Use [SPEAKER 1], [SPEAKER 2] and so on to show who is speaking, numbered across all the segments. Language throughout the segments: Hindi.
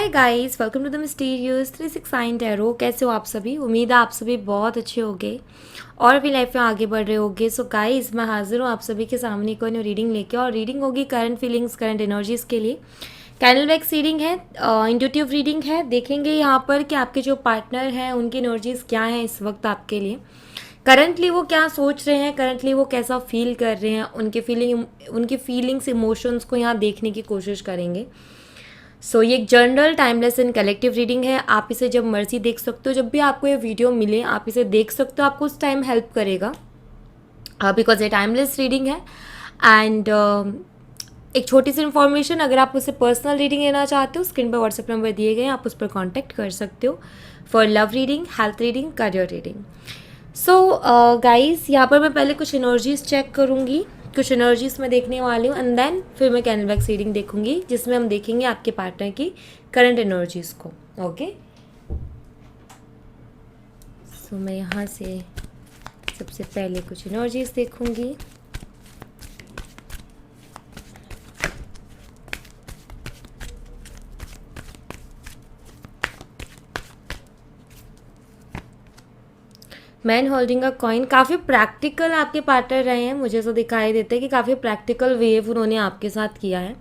[SPEAKER 1] Hi guys, welcome to the mysterious 369 tarot. कैसे हो आप सभी? उम्मीद है आप सभी बहुत अच्छे होंगे और अपनी लाइफ में आगे बढ़ रहे होंगे। सो गाइस, मैं हाजिर हूँ आप सभी के सामने कोई न्यू रीडिंग लेके, और रीडिंग होगी करंट फीलिंग्स, करंट एनर्जीज़ के लिए। कैंडल वैक्स रीडिंग है, इंट्यूटिव रीडिंग है। देखेंगे यहाँ पर कि आपके जो पार्टनर हैं उनकी एनर्जीज़ क्या हैं इस वक्त आपके लिए। करंटली वो क्या सोच रहे हैं, करंटली वो कैसा फील कर रहे हैं, उनकी फीलिंग्स, इमोशंस को यहाँ देखने की कोशिश करेंगे। ये एक general, timeless and collective reading है। आप इसे जब मर्जी देख सकते हो, जब भी आपको ये वीडियो मिले आप इसे देख सकते हो, आपको उस टाइम हेल्प करेगा बिकॉज ये टाइमलेस रीडिंग है। एंड एक छोटी सी इन्फॉर्मेशन, अगर आप उससे पर्सनल रीडिंग लेना चाहते हो, स्क्रीन पर व्हाट्सएप नंबर दिए गए हैं, आप उस पर कॉन्टैक्ट कर सकते हो for love reading, health reading, career reading. Guys, यहाँ पर मैं पहले कुछ एनर्जीज चेक करूँगी, कुछ एनर्जीज मैं देखने वाली हूँ, एंड देन फिर मैं कैंडल वैक्स रीडिंग देखूंगी जिसमें हम देखेंगे आपके पार्टनर की करंट एनर्जीज को। ओके, मैं यहाँ से सबसे पहले कुछ एनर्जीज देखूंगी। मैन होल्डिंग अ कॉइन, काफ़ी प्रैक्टिकल आपके पार्टनर रहे हैं। मुझे तो दिखाई देता है कि काफ़ी प्रैक्टिकल वेव उन्होंने आपके साथ किया है।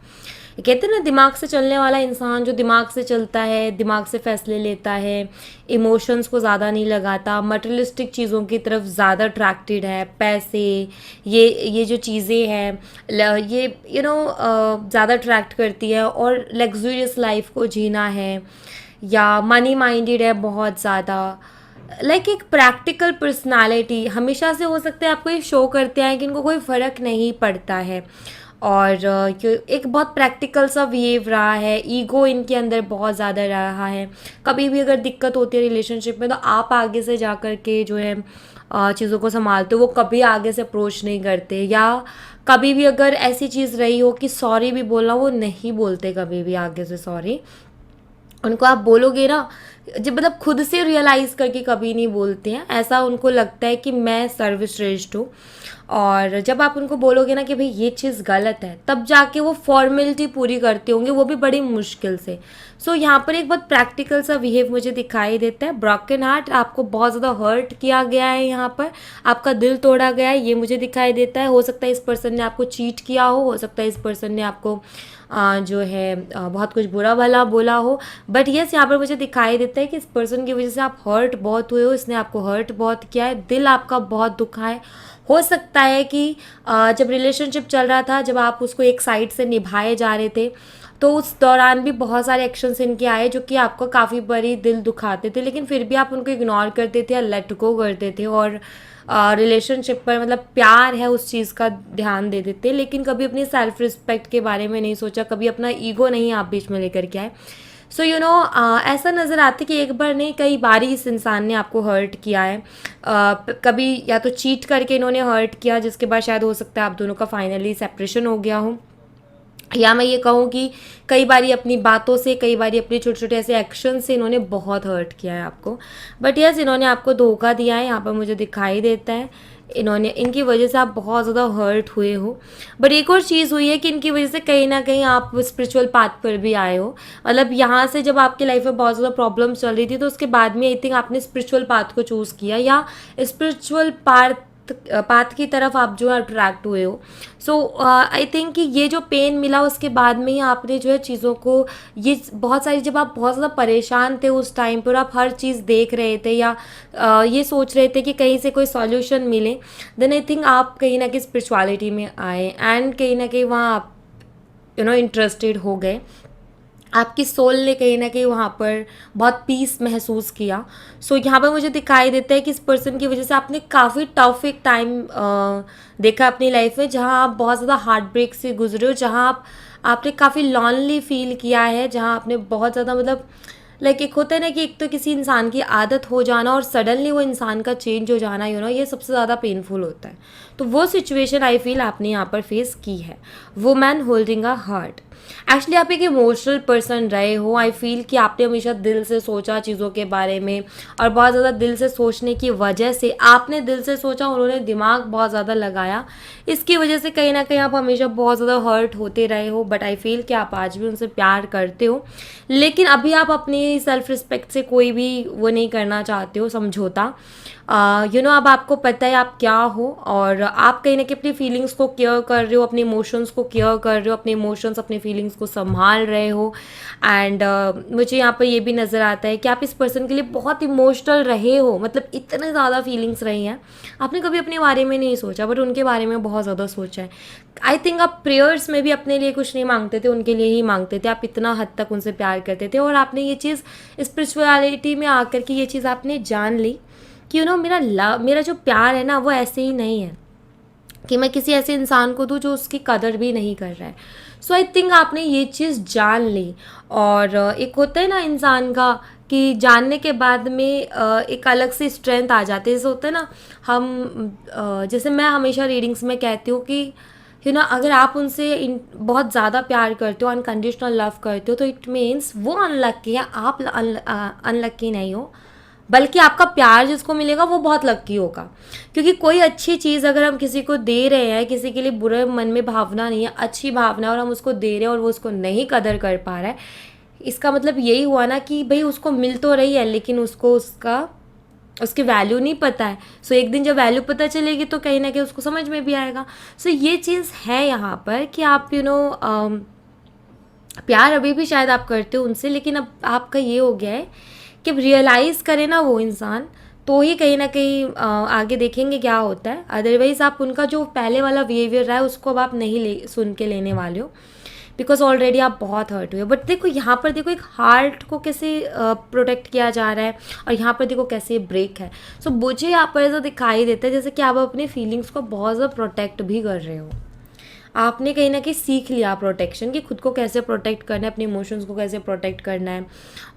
[SPEAKER 1] कहते हैं ना, दिमाग से चलने वाला इंसान जो दिमाग से चलता है, दिमाग से फैसले लेता है, इमोशंस को ज़्यादा नहीं लगाता, मटेरियलिस्टिक चीज़ों की तरफ ज़्यादा अट्रैक्टेड है। पैसे, ये जो चीज़ें हैं ये ज़्यादा अट्रैक्ट करती है, और लग्जूरियस लाइफ को जीना है, या मनी माइंडेड है बहुत ज़्यादा। एक प्रैक्टिकल पर्सनालिटी हमेशा से, हो सकता है आपको ये शो करते हैं कि इनको कोई फ़र्क नहीं पड़ता है, और एक बहुत प्रैक्टिकल सा बिहेव रहा है। ईगो इनके अंदर बहुत ज़्यादा रहा है। कभी भी अगर दिक्कत होती है रिलेशनशिप में, तो आप आगे से जा कर के जो है चीज़ों को संभालते हो, वो कभी आगे से अप्रोच नहीं करते। या कभी भी अगर ऐसी चीज़ रही हो कि सॉरी भी बोलना, वो नहीं बोलते कभी भी आगे से सॉरी। उनको आप बोलोगे ना, जब मतलब खुद से रियलाइज़ करके कभी नहीं बोलते हैं। ऐसा उनको लगता है कि मैं सर्वश्रेष्ठ हूँ, और जब आप उनको बोलोगे ना कि भाई ये चीज़ गलत है, तब जाके वो फॉर्मेलिटी पूरी करते होंगे, वो भी बड़ी मुश्किल से। यहाँ पर एक बहुत प्रैक्टिकल सा बिहेव मुझे दिखाई देता है। ब्रोकन हार्ट, आपको बहुत ज़्यादा हर्ट किया गया है, यहाँ पर आपका दिल तोड़ा गया है, ये मुझे दिखाई देता है। हो सकता है इस पर्सन ने आपको चीट किया हो सकता है इस पर्सन ने आपको जो है बहुत कुछ बुरा भला बोला हो। बट येस, यहाँ पर मुझे दिखाई देता है कि इस पर्सन की वजह से आप हर्ट बहुत हुए हो, इसने आपको हर्ट बहुत किया है, दिल आपका बहुत दुखा है। हो सकता है कि जब रिलेशनशिप चल रहा था, जब आप उसको एक साइड से निभाए जा रहे थे, तो उस दौरान भी बहुत सारे एक्शंस इनके आए जो कि आपको काफ़ी बड़ी दिल दुखाते थे, लेकिन फिर भी आप उनको इग्नोर करते थे या लेट गो करते थे, और रिलेशनशिप पर मतलब प्यार है उस चीज़ का ध्यान दे देते, लेकिन कभी अपनी सेल्फ रिस्पेक्ट के बारे में नहीं सोचा, कभी अपना ईगो नहीं आप बीच में लेकर के आए। ऐसा नज़र आता है कि एक बार नहीं, कई बार इस इंसान ने आपको हर्ट किया है। कभी या तो चीट करके इन्होंने हर्ट किया, जिसके बाद शायद हो सकता है आप दोनों का फाइनली सेपरेशन हो गया हो, या मैं ये कहूँ कि कई बारी अपनी बातों से, कई बारी अपने छोटे छोटे ऐसे एक्शन से इन्होंने बहुत हर्ट किया है आपको। बट यस, इन्होंने आपको धोखा दिया है, यहाँ पर मुझे दिखाई देता है। इनकी वजह से आप बहुत ज़्यादा हर्ट हुए हो। बट एक और चीज़ हुई है कि इनकी वजह से कहीं ना कहीं आप स्पिरिचुअल पाथ पर भी आए हो। मतलब यहाँ से जब आपकी लाइफ में बहुत ज़्यादा प्रॉब्लम चल रही थी, तो उसके बाद में आई थिंक आपने स्पिरिचुअल पाथ को चूज़ किया, या स्पिरिचुअल पाथ की तरफ आप जो है अट्रैक्ट हुए हो। आई थिंक कि ये जो पेन मिला, उसके बाद में ही आपने जो है चीज़ों को, ये बहुत सारी, जब आप बहुत ज़्यादा परेशान थे उस टाइम पर, आप हर चीज़ देख रहे थे, या ये सोच रहे थे कि कहीं से कोई सॉल्यूशन मिले, देन आई थिंक आप कहीं ना कहीं स्पिरिचुअलिटी में आए, एंड कहीं ना कहीं वहाँ आप इंटरेस्टेड हो गए। आपकी सोल ने कहीं ना कहीं वहाँ पर बहुत पीस महसूस किया। यहाँ पर मुझे दिखाई देता है कि इस पर्सन की वजह से आपने काफ़ी टफ एक टाइम देखा अपनी लाइफ में, जहाँ आप बहुत ज़्यादा हार्ट ब्रेक से गुजरे हो, जहाँ आपने काफ़ी लॉनली फील किया है, जहाँ आपने बहुत ज़्यादा मतलब एक होता है ना कि एक तो किसी इंसान की आदत हो जाना और सडनली वो इंसान का चेंज हो जाना, ये सबसे ज़्यादा पेनफुल होता है। तो वो सिचुएशन आई फील आपने यहाँ पर फेस की है। Women holding a heart, actually आप एक इमोशनल पर्सन रहे हो। आई फील कि आपने हमेशा दिल से सोचा चीज़ों के बारे में, और बहुत ज़्यादा दिल से सोचने की वजह से, आपने दिल से सोचा, उन्होंने दिमाग बहुत ज़्यादा लगाया, इसकी वजह से कहीं ना कहीं आप हमेशा बहुत ज़्यादा हर्ट होते रहे हो। बट आई फील कि आप आज भी उनसे प्यार करते हो, लेकिन अभी आप अपनी सेल्फ रिस्पेक्ट से कोई भी वो नहीं करना चाहते हो समझौता। अब आपको पता है आप क्या हो, और आप कहीं ना कहीं अपनी फीलिंग्स को केयर कर रहे हो, अपने इमोशंस को केयर कर रहे हो, अपने इमोशंस अपनी फीलिंग्स को संभाल रहे हो। एंड मुझे यहाँ पर ये भी नज़र आता है कि आप इस पर्सन के लिए बहुत इमोशनल रहे हो, मतलब इतने ज़्यादा फीलिंग्स रही हैं। आपने कभी अपने बारे में नहीं सोचा, बट उनके बारे में बहुत ज़्यादा सोचा है। आई थिंक आप प्रेयर्स में भी अपने लिए कुछ नहीं मांगते थे, उनके लिए ही मांगते थे। आप इतना हद तक उनसे प्यार करते थे, और आपने ये चीज़ स्पिरिचुअलिटी में आकर के ये चीज़ आपने जान ली कि मेरा जो प्यार है ना, वो ऐसे ही नहीं है कि मैं किसी ऐसे इंसान को दूँ जो उसकी कदर भी नहीं कर रहा है। सो आई थिंक आपने ये चीज़ जान ली। और एक होता है ना इंसान का कि जानने के बाद में एक अलग से स्ट्रेंथ आ जाती है। जैसे होता है ना, जैसे मैं हमेशा रीडिंग्स में कहती हूँ कि अगर आप उनसे बहुत ज़्यादा प्यार करते हो, अनकंडीशनल लव करते हो, तो इट मीन्स वो अनलक्की है, आप अनलक्की नहीं हो, बल्कि आपका प्यार जिसको मिलेगा वो बहुत लक्की होगा। क्योंकि कोई अच्छी चीज़ अगर हम किसी को दे रहे हैं, किसी के लिए बुरे मन में भावना नहीं है, अच्छी भावना है, और हम उसको दे रहे हैं और वो उसको नहीं कदर कर पा रहा है, इसका मतलब यही हुआ ना कि भाई उसको मिल तो रही है, लेकिन उसको उसकी वैल्यू नहीं पता है। सो एक दिन जब वैल्यू पता चलेगी तो कहीं ना कहीं उसको समझ में भी आएगा। सो ये चीज़ है यहाँ पर कि आप प्यार अभी भी शायद आप करते हो उनसे, लेकिन अब आपका ये हो गया है कि रियलाइज़ करे ना वो इंसान, तो ही कहीं ना कहीं आगे देखेंगे क्या होता है। अदरवाइज़ आप उनका जो पहले वाला बिहेवियर रहा है उसको अब आप नहीं सुन के लेने वाले हो, बिकॉज ऑलरेडी आप बहुत हर्ट हुए। बट देखो यहाँ पर, देखो एक हार्ट को कैसे प्रोटेक्ट किया जा रहा है, और यहाँ पर देखो कैसे ब्रेक है। सो मुझे यहाँ पर ऐसा दिखाई देता है जैसे कि आप अपनी फीलिंग्स को बहुत ज़्यादा प्रोटेक्ट भी कर रहे हो। आपने कहीं ना कहीं सीख लिया प्रोटेक्शन, कि खुद को कैसे प्रोटेक्ट करना है, अपने इमोशंस को कैसे प्रोटेक्ट करना है,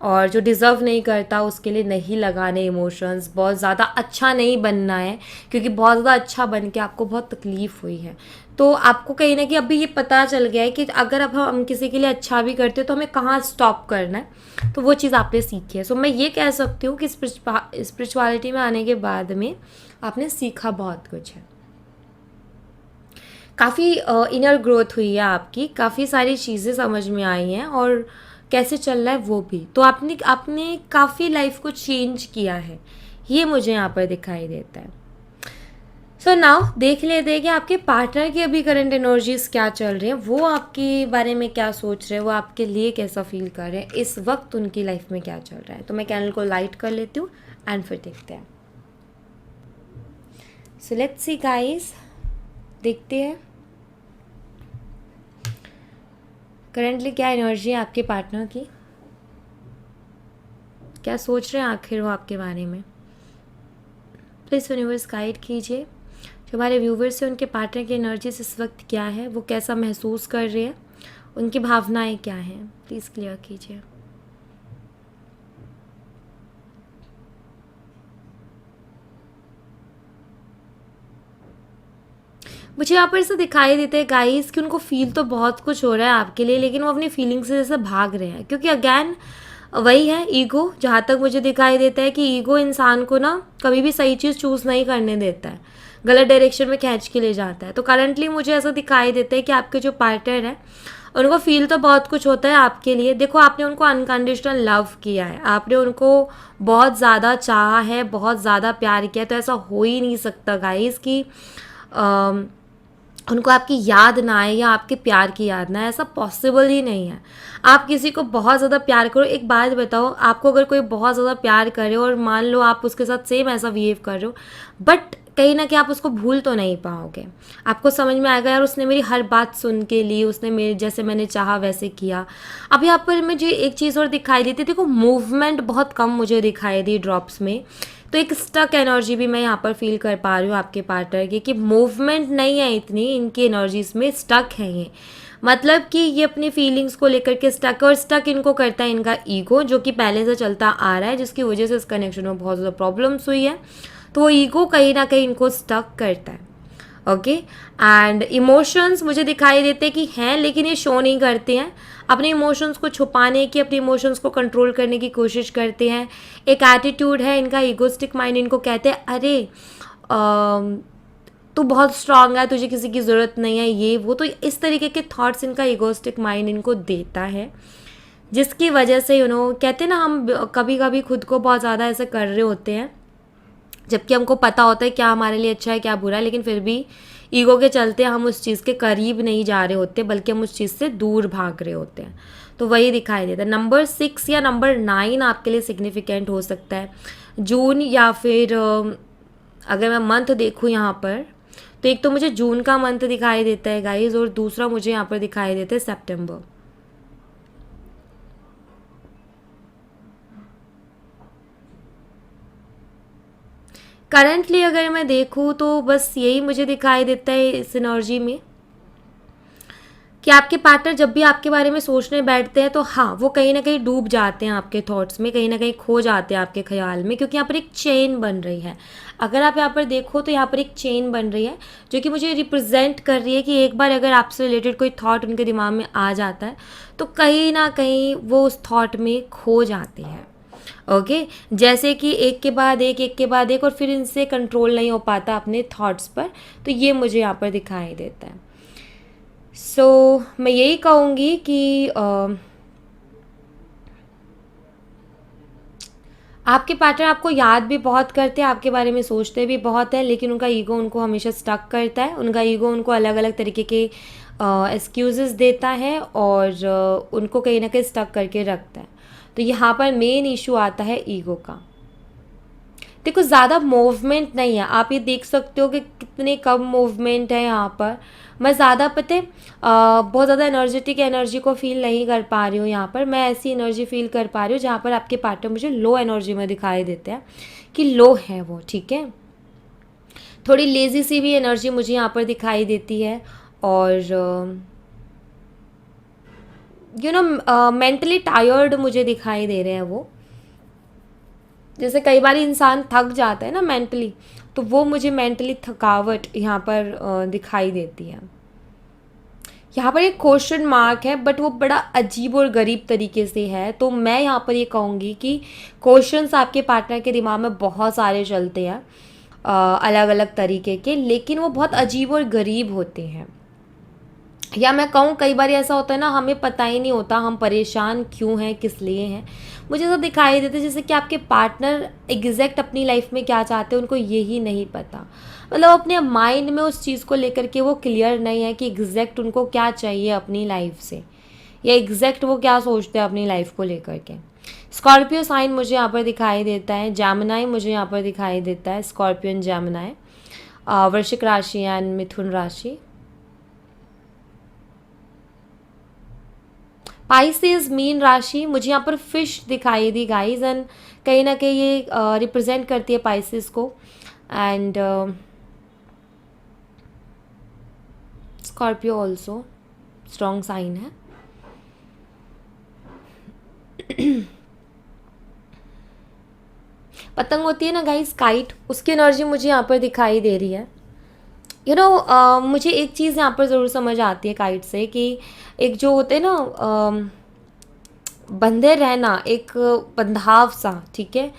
[SPEAKER 1] और जो डिज़र्व नहीं करता उसके लिए नहीं लगाने इमोशंस। बहुत ज़्यादा अच्छा नहीं बनना है, क्योंकि बहुत ज़्यादा अच्छा बन के आपको बहुत तकलीफ़ हुई है। तो आपको कहीं ना कहीं अभी ये पता चल गया है कि अगर अब हम किसी के लिए अच्छा भी करते हो तो हमें कहाँ स्टॉप करना है, तो वो चीज़ आपने सीखी है। सो मैं ये कह सकती हूँ कि स्पिरिचुअलिटी में आने के बाद में आपने सीखा बहुत कुछ है। काफ़ी इनर ग्रोथ हुई है आपकी, काफ़ी सारी चीज़ें समझ में आई हैं, और कैसे चल रहा है वो भी। तो आपने काफ़ी लाइफ को चेंज किया है, ये मुझे यहाँ पर दिखाई देता है। सो नाउ देख लेते हैं कि आपके पार्टनर की अभी करंट एनर्जीज क्या चल रही हैं, वो आपके बारे में क्या सोच रहे हैं, वो आपके लिए कैसा फील कर रहे हैं, इस वक्त उनकी लाइफ में क्या चल रहा है। तो मैं कैंडल को लाइट कर लेती हूँ एंड फिर देखते हैं। सो लेट्स सी गाइस, देखते हैं करंटली क्या एनर्जी है आपके पार्टनर की, क्या सोच रहे हैं आखिर वो आपके बारे में। प्लीज़ यूनिवर्स गाइड कीजिए, जो हमारे व्यूवर्स हैं उनके पार्टनर की एनर्जीज इस वक्त क्या है, वो कैसा महसूस कर रहे हैं, उनकी भावनाएं क्या हैं, प्लीज़ क्लियर कीजिए। मुझे यहाँ पर ऐसा दिखाई देता है गाइस कि उनको फील तो बहुत कुछ हो रहा है आपके लिए, लेकिन वो अपनी फीलिंग से जैसे भाग रहे हैं। क्योंकि अगैन वही है ईगो, जहाँ तक मुझे दिखाई देता है कि ईगो इंसान को ना कभी भी सही चीज़ चूज़ नहीं करने देता है, गलत डायरेक्शन में खींच के ले जाता है। तो करंटली मुझे ऐसा दिखाई देता है कि आपके जो पार्टनर है उनको फील तो बहुत कुछ होता है आपके लिए। देखो आपने उनको अनकंडीशनल लव किया है, आपने उनको बहुत ज़्यादा चाहा है, बहुत ज़्यादा प्यार किया है। तो ऐसा हो ही नहीं सकता गाइस कि उनको आपकी याद ना आए या आपके प्यार की याद ना आए, ऐसा पॉसिबल ही नहीं है। आप किसी को बहुत ज़्यादा प्यार करो, एक बात बताओ, आपको अगर कोई बहुत ज़्यादा प्यार करे और मान लो आप उसके साथ सेम ऐसा बिहेव कर रहे हो, बट कहीं ना कहीं आप उसको भूल तो नहीं पाओगे। आपको समझ में आएगा यार उसने मेरी हर बात सुन के ली, उसने मेरे जैसे मैंने चाहा वैसे किया। अब यहाँ पर मुझे एक चीज़ और दिखाई देती, देखो मूवमेंट बहुत कम मुझे दिखाई दी ड्रॉप्स में। तो एक स्टक एनर्जी भी मैं यहाँ पर फील कर पा रही हूँ आपके पार्टनर की, कि मूवमेंट नहीं है इतनी इनकी एनर्जीज में, स्टक है ये। मतलब कि ये अपनी फीलिंग्स को लेकर के स्टक है, और स्टक इनको करता है इनका ईगो, जो कि पहले से चलता आ रहा है, जिसकी वजह से इस कनेक्शन में बहुत ज़्यादा प्रॉब्लम्स हुई है। तो वो ईगो कहीं ना कहीं इनको स्टक करता है। ओके, एंड इमोशंस मुझे दिखाई देते कि हैं, लेकिन ये शो नहीं करते हैं। अपने इमोशंस को छुपाने की, अपने इमोशंस को कंट्रोल करने की कोशिश करते हैं। एक एटीट्यूड है इनका, ईगोइस्टिक माइंड इनको कहते हैं, अरे तू बहुत स्ट्रांग है, तुझे किसी की ज़रूरत नहीं है, ये वो। तो इस तरीके के थॉट्स इनका ईगोइस्टिक माइंड इनको देता है, जिसकी वजह से कहते हैं ना, हम कभी कभी खुद को बहुत ज़्यादा ऐसा कर रहे होते हैं जबकि हमको पता होता है क्या हमारे लिए अच्छा है क्या बुरा है, लेकिन फिर भी ईगो के चलते हम उस चीज़ के करीब नहीं जा रहे होते, बल्कि हम उस चीज़ से दूर भाग रहे होते हैं। तो वही दिखाई देता है। नंबर 6 या नंबर 9 आपके लिए सिग्निफिकेंट हो सकता है। जून, या फिर अगर मैं मंथ देखूँ यहाँ पर, तो एक तो मुझे जून का मंथ दिखाई देता है गाइज, और दूसरा मुझे यहाँ पर दिखाई देता है सितंबर। करंटली अगर मैं देखूँ तो बस यही मुझे दिखाई देता है इस एनर्जी में, कि आपके पार्टनर जब भी आपके बारे में सोचने बैठते हैं तो हाँ, वो कहीं ना कहीं डूब जाते हैं आपके थॉट्स में, कहीं ना कहीं खो जाते हैं आपके ख्याल में, क्योंकि यहाँ पर एक चेन बन रही है। अगर आप यहाँ पर देखो तो यहाँ पर एक चेन बन रही है जो कि मुझे रिप्रेजेंट कर रही है कि एक बार अगर आपसे रिलेटेड कोई थॉट उनके दिमाग में आ जाता है तो कहीं ना कहीं वो उस थॉट में खो जाते हैं। ओके, जैसे कि एक के बाद एक के बाद एक, और फिर इनसे कंट्रोल नहीं हो पाता अपने थॉट्स पर। तो ये मुझे यहाँ पर दिखाई देता है। मैं यही कहूँगी कि आपके पार्टनर आपको याद भी बहुत करते हैं, आपके बारे में सोचते भी बहुत हैं, लेकिन उनका ईगो उनको हमेशा स्टक करता है। उनका ईगो उनको अलग अलग तरीके के एक्सक्यूज़ेस देता है और उनको कहीं ना कहीं स्टक करके रखता है। तो यहाँ पर मेन इशू आता है ईगो का। देखो, ज़्यादा मूवमेंट नहीं है, आप ये देख सकते हो कि कितने कम मूवमेंट है यहाँ पर। मैं ज़्यादा बहुत ज़्यादा एनर्जेटिक एनर्जी को फील नहीं कर पा रही हूँ यहाँ पर। मैं ऐसी एनर्जी फील कर पा रही हूँ जहाँ पर आपके पार्टनर मुझे लो एनर्जी में दिखाई देते हैं, कि लो है वो, ठीक है। थोड़ी लेज़ी सी भी एनर्जी मुझे यहाँ पर दिखाई देती है, और मेंटली टायर्ड मुझे दिखाई दे रहे हैं वो। जैसे कई बार इंसान थक जाता है ना मेंटली, तो वो मुझे मेंटली थकावट यहाँ पर दिखाई देती है। यहाँ पर एक क्वेश्चन मार्क है, बट वो बड़ा अजीब और गरीब तरीके से है। तो मैं यहाँ पर ये कहूँगी कि क्वेश्चंस आपके पार्टनर के दिमाग में बहुत सारे चलते हैं अलग अलग तरीके के, लेकिन वो बहुत अजीब और गरीब होते हैं। या मैं कहूँ कई बार ऐसा होता है ना, हमें पता ही नहीं होता हम परेशान क्यों हैं, किस लिए हैं। मुझे तो दिखाई देता है जैसे कि आपके पार्टनर एग्जैक्ट अपनी लाइफ में क्या चाहते हैं उनको यही नहीं पता। मतलब अपने माइंड में उस चीज़ को लेकर के वो क्लियर नहीं है कि एग्जैक्ट उनको क्या चाहिए अपनी लाइफ से, या एग्जैक्ट वो क्या सोचते हैं अपनी लाइफ को लेकर के। स्कॉर्पियो साइन मुझे यहाँ पर दिखाई देता है, जैमिनाई मुझे यहाँ पर दिखाई देता है, स्कॉर्पियन जैमिनाई, वृश्चिक राशि एंड मिथुन राशि। पाइसेस मीन राशि मुझे यहाँ पर फिश दिखाई दी गाइज, एंड कहीं ना कहीं ये रिप्रेजेंट करती है पाइसेस को। And Scorpio also strong sign है। पतंग होती है ना गाइज, काइट, उसकी एनर्जी मुझे यहाँ पर दिखाई दे रही है। मुझे एक चीज़ यहाँ पर ज़रूर समझ आती है काइट से, कि एक जो होते हैं ना बंधे रहना, एक बंधाव सा, ठीक है।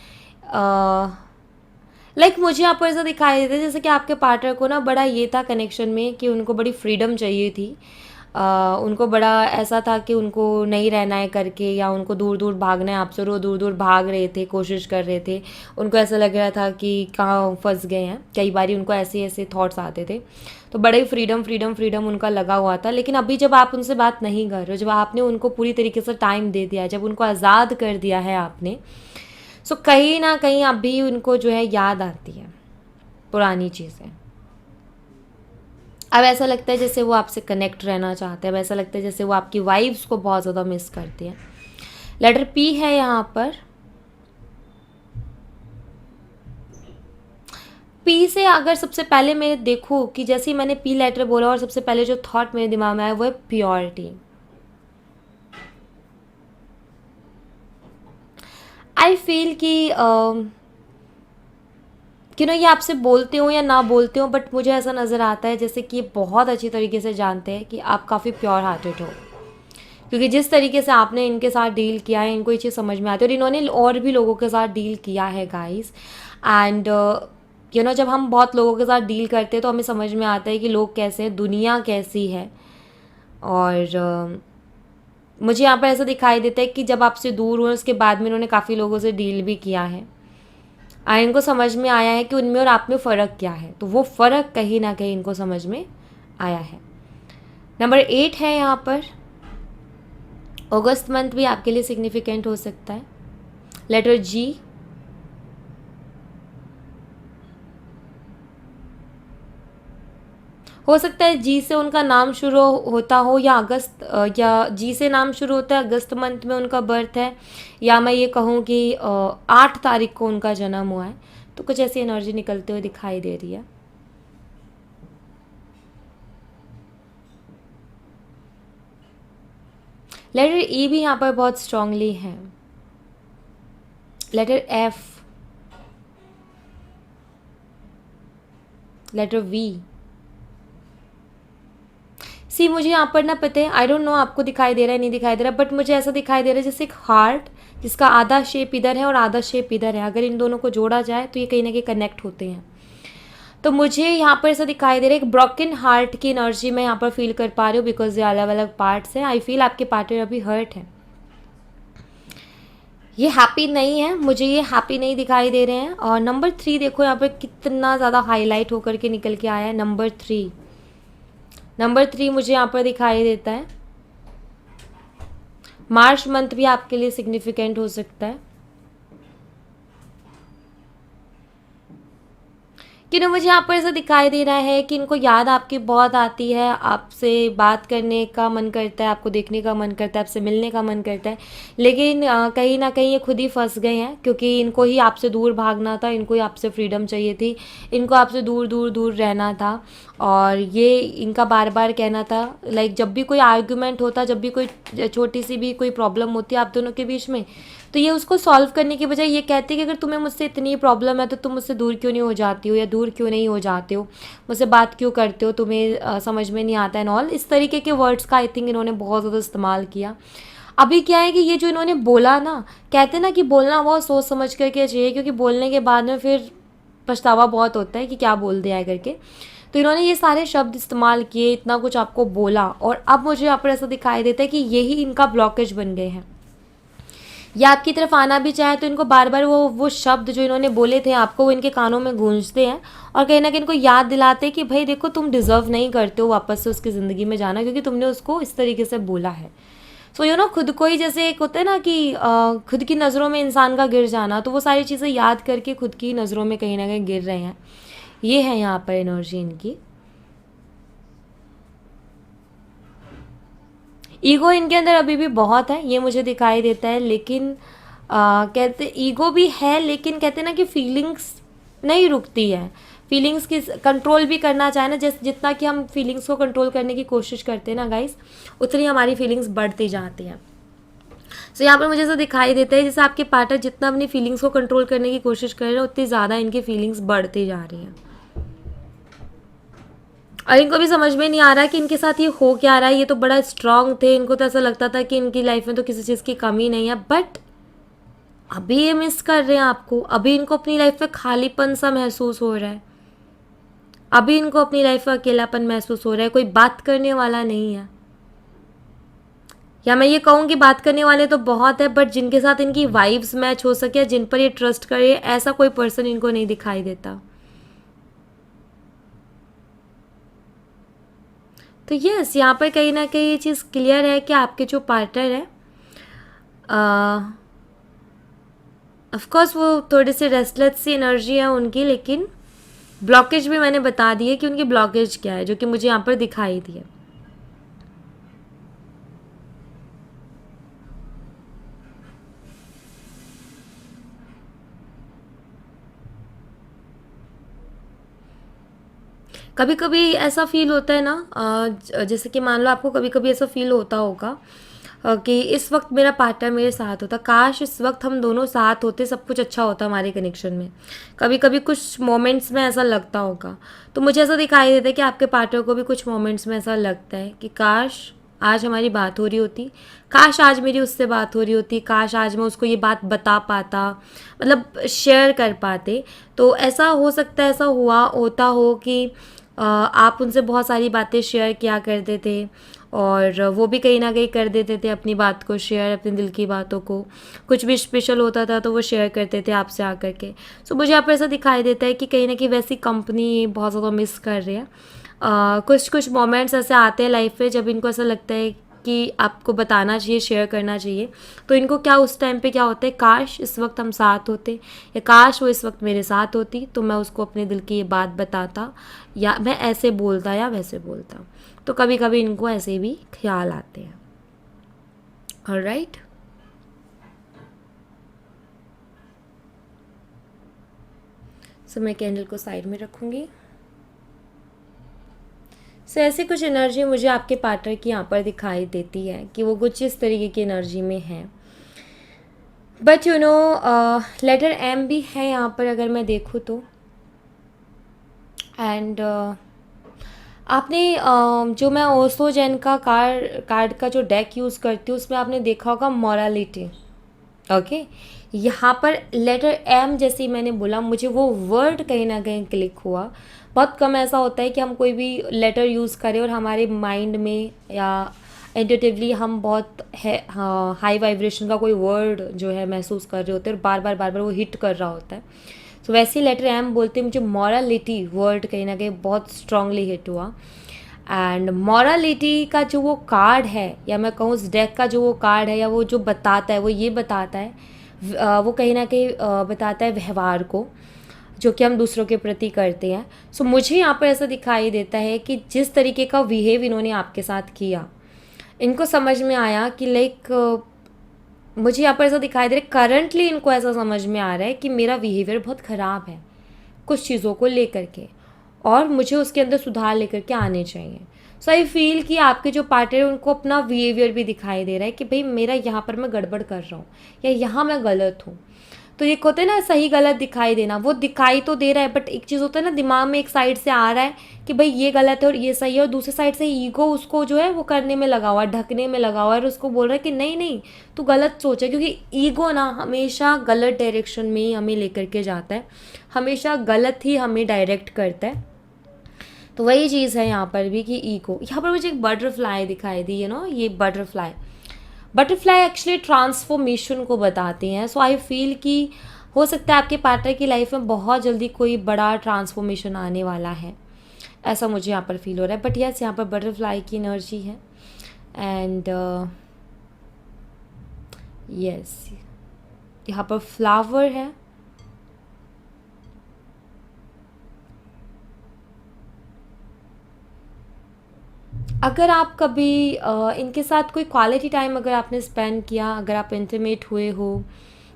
[SPEAKER 1] लाइक मुझे यहाँ पर ऐसा दिखाई देता है जैसे कि आपके पार्टनर को ना बड़ा ये था कनेक्शन में कि उनको बड़ी फ्रीडम चाहिए थी। उनको बड़ा ऐसा था कि उनको नहीं रहना है करके, या उनको दूर दूर भागना है आपसे, वो दूर दूर भाग रहे थे, कोशिश कर रहे थे। उनको ऐसा लग रहा था कि कहाँ फंस गए हैं, कई बार उनको ऐसे ऐसे थॉट्स आते थे। तो बड़े ही फ्रीडम फ्रीडम फ्रीडम उनका लगा हुआ था। लेकिन अभी जब आप उनसे बात नहीं कर रहे हो, जब आपने उनको पूरी तरीके से टाइम दे दिया है, जब उनको आज़ाद कर दिया है आपने, सो कहीं ना कहीं अभी उनको जो है याद आती है पुरानी चीज़ें। अब ऐसा लगता है जैसे वो आपसे कनेक्ट रहना चाहते हैं, अब ऐसा लगता है जैसे वो आपकी वाइब्स को बहुत ज़्यादा मिस करती हैं। लेटर पी है यहाँ पर। पी से अगर सबसे पहले मैं देखूँ कि जैसे ही मैंने पी लेटर बोला और सबसे पहले जो थॉट मेरे दिमाग में आया वो है प्योरिटी। आई फील कि ये आपसे बोलते हो या ना बोलते हो, बट मुझे ऐसा नज़र आता है जैसे कि ये बहुत अच्छी तरीके से जानते हैं कि आप काफ़ी प्योर हार्टेड हो, क्योंकि जिस तरीके से आपने इनके साथ डील किया है, इनको ये चीज़ समझ में आती है, और इन्होंने और भी लोगों के साथ डील किया है गाइस। एंड जब हम बहुत लोगों के साथ डील करते हैं तो हमें समझ में आता है कि लोग कैसे हैं, दुनिया कैसी है। और मुझे यहाँ पर ऐसा दिखाई देता है कि जब आपसे दूर हुए उसके बाद में इन्होंने काफ़ी लोगों से डील भी किया है, और इनको समझ में आया है कि उनमें और आप में फ़र्क क्या है। तो वो फ़र्क कहीं ना कहीं इनको समझ में आया है। नंबर 8 है यहाँ पर, अगस्त मंथ भी आपके लिए सिग्निफिकेंट हो सकता है। लेटर जी, हो सकता है जी से उनका नाम शुरू होता हो, या या जी से नाम शुरू होता है, अगस्त मंथ में उनका बर्थ है, या मैं ये कहूँ कि 8 तारीख को उनका जन्म हुआ है। तो कुछ ऐसी एनर्जी निकलते हुए दिखाई दे रही है। लेटर ई भी यहाँ पर बहुत स्ट्रांगली है। Letter F, letter V. C, मुझे यहाँ पर ना पता है, आई डोंट नो आपको दिखाई दे रहा है नहीं दिखाई दे रहा, बट मुझे ऐसा दिखाई दे रहा है जैसे एक हार्ट जिसका आधा शेप इधर है और आधा शेप इधर है। अगर इन दोनों को जोड़ा जाए तो ये कहीं ना कहीं कनेक्ट होते हैं। तो मुझे यहाँ पर ऐसा दिखाई दे रहा है, एक ब्रोकन हार्ट की एनर्जी मैं यहाँ पर फील कर पा रही हूँ, बिकॉज ये अलग अलग पार्ट्स हैं। आई फील आपके पार्टनर अभी हर्ट है, ये हैप्पी नहीं है, मुझे ये हैप्पी नहीं दिखाई दे रहे हैं। और नंबर 3 देखो यहाँ पर कितना ज़्यादा हाईलाइट होकर के निकल के आया है। नंबर 3, नंबर 3 मुझे यहाँ पर दिखाई देता है। मार्च मंथ भी आपके लिए सिग्निफिकेंट हो सकता है। कि मुझे यहाँ पर ऐसा दिखाई दे रहा है कि इनको याद आपकी बहुत आती है, आपसे बात करने का मन करता है, आपको देखने का मन करता है, आपसे मिलने का मन करता है, लेकिन कहीं ना कहीं ये खुद ही फंस गए हैं, क्योंकि इनको ही आपसे दूर भागना था, इनको ही आपसे फ्रीडम चाहिए थी, इनको आपसे दूर दूर दूर रहना था। और ये इनका बार बार कहना था, लाइक जब भी कोई आर्ग्यूमेंट होता, जब भी कोई छोटी सी भी कोई प्रॉब्लम होती है आप दोनों के बीच में, तो ये उसको सॉल्व करने की बजाय ये कहते हैं कि अगर तुम्हें मुझसे इतनी प्रॉब्लम है तो तुम मुझसे दूर क्यों नहीं हो जाती हो, या दूर क्यों नहीं हो जाते हो, मुझसे बात क्यों करते हो, तुम्हें समझ में नहीं आता है ऑल। इस तरीके के वर्ड्स का आई थिंक इन्होंने बहुत ज़्यादा इस्तेमाल किया। अभी क्या है कि ये जो इन्होंने बोला ना, कहते ना कि बोलना बहुत सोच समझ करके चाहिए, क्योंकि बोलने के बाद में फिर पछतावा बहुत होता है कि क्या बोल दिया है करके। तो इन्होंने ये सारे शब्द इस्तेमाल किए, इतना कुछ आपको बोला, और अब मुझे यहाँ पर ऐसा दिखाई देता है कि यही इनका ब्लॉकेज बन गए हैं। या आपकी तरफ आना भी चाहे तो इनको बार बार वो शब्द जो इन्होंने बोले थे आपको, वो इनके कानों में गूंजते हैं, और कहीं ना कहीं इनको याद दिलाते हैं कि भाई देखो, तुम डिज़र्व नहीं करते हो वापस से उसकी ज़िंदगी में जाना, क्योंकि तुमने उसको इस तरीके से बोला है। सो खुद को ही, जैसे एक होता है ना कि खुद की नज़रों में इंसान का गिर जाना, तो वो सारी चीज़ें याद करके खुद की नज़रों में कहीं ना कहीं गिर रहे हैं। ये है यहाँ पर एनर्जी इनकी। ईगो इनके अंदर अभी भी बहुत है, ये मुझे दिखाई देता है, लेकिन कहते ईगो भी है, लेकिन कहते ना कि फीलिंग्स नहीं रुकती है। फीलिंग्स की कंट्रोल भी करना चाहे ना, जैसे जितना कि हम फीलिंग्स को कंट्रोल करने की कोशिश करते हैं ना गाइस, उतनी हमारी फीलिंग्स बढ़ती जाती हैं। सो यहाँ पर मुझे ऐसा दिखाई देता है जैसे आपके पार्टनर जितना अपनी फीलिंग्स को कंट्रोल करने की कोशिश कर रहे हैं, उतनी ज़्यादा इनकी फीलिंग्स बढ़ती जा रही हैं, और इनको भी समझ में नहीं आ रहा कि इनके साथ ये हो क्या रहा है। ये तो बड़ा स्ट्रांग थे, इनको तो ऐसा लगता था कि इनकी लाइफ में तो किसी चीज़ की कमी नहीं है, बट अभी ये मिस कर रहे हैं आपको। अभी इनको अपनी लाइफ में खालीपन सा महसूस हो रहा है, अभी इनको अपनी लाइफ में अकेलापन महसूस हो रहा है, कोई बात करने वाला नहीं है। या मैं ये कहूँ कि बात करने वाले तो बहुत है, बट जिनके साथ इनकी वाइब्स मैच हो सके, जिन पर ये ट्रस्ट करे, ऐसा कोई पर्सन इनको नहीं दिखाई देता। तो यस, यहाँ पर कहीं ना कहीं ये चीज़ क्लियर है कि आपके जो पार्टनर है, ऑफकोर्स वो थोड़ी सी रेस्टलेस सी एनर्जी है उनकी, लेकिन ब्लॉकेज भी मैंने बता दी है कि उनकी ब्लॉकेज क्या है, जो कि मुझे यहाँ पर दिखाई दी है। कभी कभी ऐसा फील होता है ना, जैसे कि मान लो आपको कभी कभी ऐसा फील होता होगा कि इस वक्त मेरा पार्टनर मेरे साथ होता, काश इस वक्त हम दोनों साथ होते, सब कुछ अच्छा होता हमारे कनेक्शन में। कभी कभी कुछ मोमेंट्स में ऐसा लगता होगा। तो मुझे ऐसा दिखाई देता है कि आपके पार्टनर को भी कुछ मोमेंट्स में ऐसा लगता है कि काश आज हमारी बात हो रही होती, काश आज मेरी उससे बात हो रही होती, काश आज मैं उसको ये बात बता पाता, मतलब शेयर कर पाते। तो ऐसा हो सकता है, ऐसा होता हो कि आप उनसे बहुत सारी बातें शेयर किया करते थे और वो भी कहीं ना कहीं कर देते थे अपनी बात को शेयर, अपने दिल की बातों को। कुछ भी स्पेशल होता था तो वो शेयर करते थे आपसे आकर के। सो मुझे यहाँ पर ऐसा दिखाई देता है कि कहीं ना कहीं वैसी कंपनी बहुत ज़्यादा मिस कर रहे हैं। कुछ कुछ मोमेंट्स ऐसे आते हैं लाइफ में जब इनको ऐसा लगता है कि आपको बताना चाहिए, शेयर करना चाहिए। तो इनको क्या उस टाइम पे क्या होता है, काश इस वक्त हम साथ होते, या काश वो इस वक्त मेरे साथ होती तो मैं उसको अपने दिल की ये बात बताता, या मैं ऐसे बोलता या वैसे बोलता। तो कभी कभी इनको ऐसे भी ख्याल आते हैं। ऑलराइट, सो मैं कैंडल को साइड में रखूँगी। सो ऐसी कुछ एनर्जी मुझे आपके पार्टनर की यहाँ पर दिखाई देती है कि वो कुछ इस तरीके की एनर्जी में है। But you know letter M भी है यहाँ पर अगर मैं देखूँ तो। एंड आपने जो मैं ओसो जैन का कार्ड का जो डेक यूज़ करती हूँ उसमें आपने देखा होगा मॉरलिटी। ओके, यहाँ पर लेटर एम जैसे ही मैंने बोला मुझे वो वर्ड कहीं ना कहीं क्लिक हुआ। बहुत कम ऐसा होता है कि हम कोई भी लेटर यूज़ करें और हमारे माइंड में या इंट्यूटिवली हम बहुत है हाई वाइब्रेशन का कोई वर्ड जो है महसूस कर रहे होते हैं और बार बार वो हिट कर रहा होता है। तो वैसे ही लेटर एम बोलते मुझे मॉरलिटी वर्ड कहीं ना कहीं बहुत स्ट्रांगली हिट हुआ। एंड मॉरलिटी का जो वो कार्ड है, या मैं कहूँ उस डेक का जो वो कार्ड है, या वो जो बताता है वो ये बताता है, वो कहीं ना कहीं बताता है व्यवहार को जो कि हम दूसरों के प्रति करते हैं। सो मुझे यहाँ पर ऐसा दिखाई देता है कि जिस तरीके का बिहेव इन्होंने आपके साथ किया, इनको समझ में आया कि लाइक मुझे यहाँ पर ऐसा दिखाई दे रहा है, करंटली इनको ऐसा समझ में आ रहा है कि मेरा बिहेवियर बहुत ख़राब है कुछ चीज़ों को लेकर के, और मुझे उसके अंदर सुधार लेकर के आने चाहिए। सो आई फील कि आपके जो पार्टनर है उनको अपना बिहेवियर भी दिखाई दे रहा है कि भाई मेरा यहाँ पर मैं गड़बड़ कर रहा हूँ या यहाँ मैं गलत हूँ। तो ये होता है ना सही गलत दिखाई देना, वो दिखाई तो दे रहा है बट एक चीज़ होता है ना दिमाग में एक साइड से आ रहा है कि भाई ये गलत है और ये सही है, और दूसरी साइड से ईगो उसको जो है वो करने में लगा हुआ है, ढकने में लगा हुआ है और उसको बोल रहा है कि नहीं नहीं तू गलत सोचा। क्योंकि ईगो ना हमेशा गलत डायरेक्शन में ही हमें लेकर के जाता है, हमेशा गलत ही हमें डायरेक्ट करता है। तो वही चीज़ है यहाँ पर भी कि ईगो। यहाँ पर मुझे एक बटरफ्लाई दिखाई दी, ये बटरफ्लाई एक्चुअली ट्रांसफॉर्मेशन को बताती हैं। सो आई फील कि हो सकता है आपके पार्टनर की लाइफ में बहुत जल्दी कोई बड़ा ट्रांसफॉर्मेशन आने वाला है, ऐसा मुझे यहाँ पर फील हो रहा है। बट यस, यहाँ पर बटरफ्लाई की एनर्जी है। एंड यस, यहाँ पर फ्लावर है। अगर आप कभी इनके साथ कोई क्वालिटी टाइम अगर आपने स्पेंड किया, अगर आप इंटीमेट हुए हो,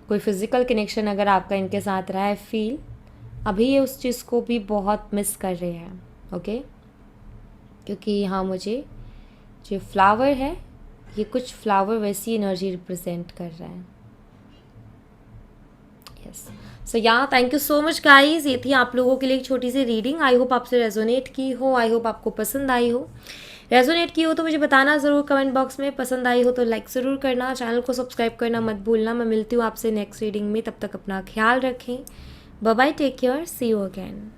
[SPEAKER 1] कोई फिज़िकल कनेक्शन अगर आपका इनके साथ रहा है, फील अभी ये उस चीज़ को भी बहुत मिस कर रहे हैं। ओके, क्योंकि यहाँ मुझे जो फ्लावर है ये कुछ फ्लावर वैसी एनर्जी रिप्रेजेंट कर रहा है। यस, सो या thank you so much guys. ये थी आप लोगों के लिए एक छोटी सी रीडिंग। आई होप आपसे रेजोनेट की हो, आई होप आपको पसंद आई हो। रेजोनेट की हो तो मुझे बताना ज़रूर कमेंट बॉक्स में, पसंद आई हो तो लाइक ज़रूर करना, चैनल को सब्सक्राइब करना मत भूलना। मैं मिलती हूँ आपसे नेक्स्ट रीडिंग में, तब तक अपना ख्याल रखें। Bye bye, take care, see you again.